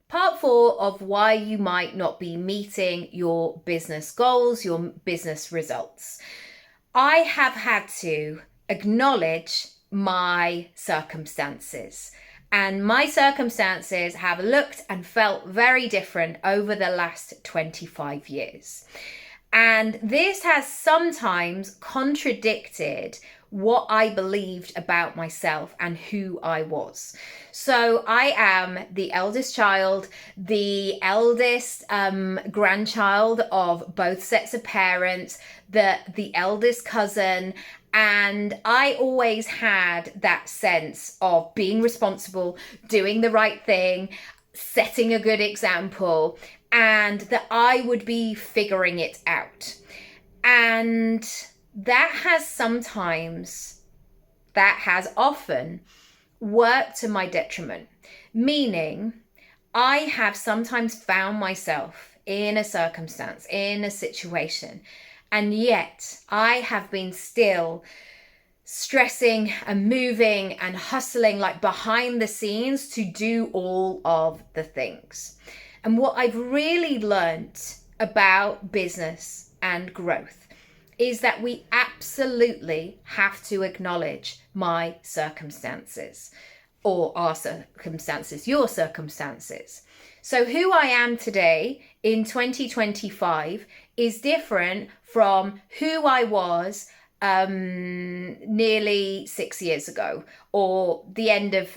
Part 4 of why you might not be meeting your business goals, your business results. I have had to acknowledge my circumstances. And my circumstances have looked and felt very different over the last 25 years. And this has sometimes contradicted what I believed about myself and who I was. So I am the eldest child, the eldest grandchild of both sets of parents, the eldest cousin, and I always had that sense of being responsible, doing the right thing, setting a good example, and that I would be figuring it out. And that has often worked to my detriment, meaning I have sometimes found myself in a circumstance, in a situation, and yet I have been still stressing and moving and hustling like behind the scenes to do all of the things. And what I've really learnt about business and growth is that we absolutely have to acknowledge my circumstances, or our circumstances, your circumstances. So who I am today in 2025 is different from who I was nearly 6 years ago, or the end of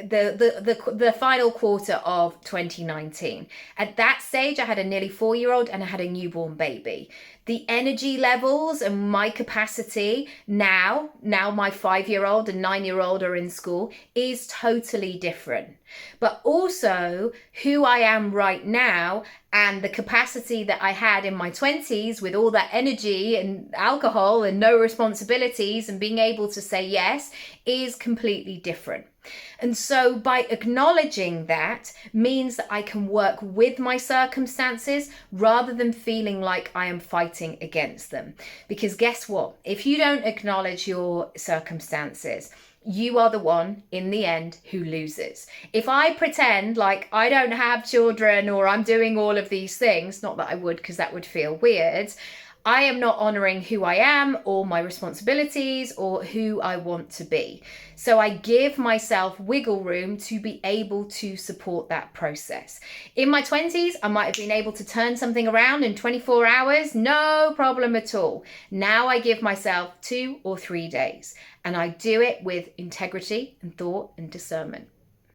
the final quarter of 2019. At that stage I had a nearly 4-year-old and I had a newborn baby. The energy levels and my capacity now my 5-year-old and 9-year-old are in school, is totally different. But also who I am right now and the capacity that I had in my 20s with all that energy and alcohol and no responsibilities and being able to say yes is completely different. And so by acknowledging that means that I can work with my circumstances rather than feeling like I am fighting against them. Because guess what? If you don't acknowledge your circumstances, you are the one in the end who loses. If I pretend like I don't have children or I'm doing all of these things, not that I would, because that would feel weird, I am not honoring who I am or my responsibilities or who I want to be. So I give myself wiggle room to be able to support that process. In my 20s, I might have been able to turn something around in 24 hours, no problem at all. Now I give myself 2 or 3 days, and I do it with integrity and thought and discernment.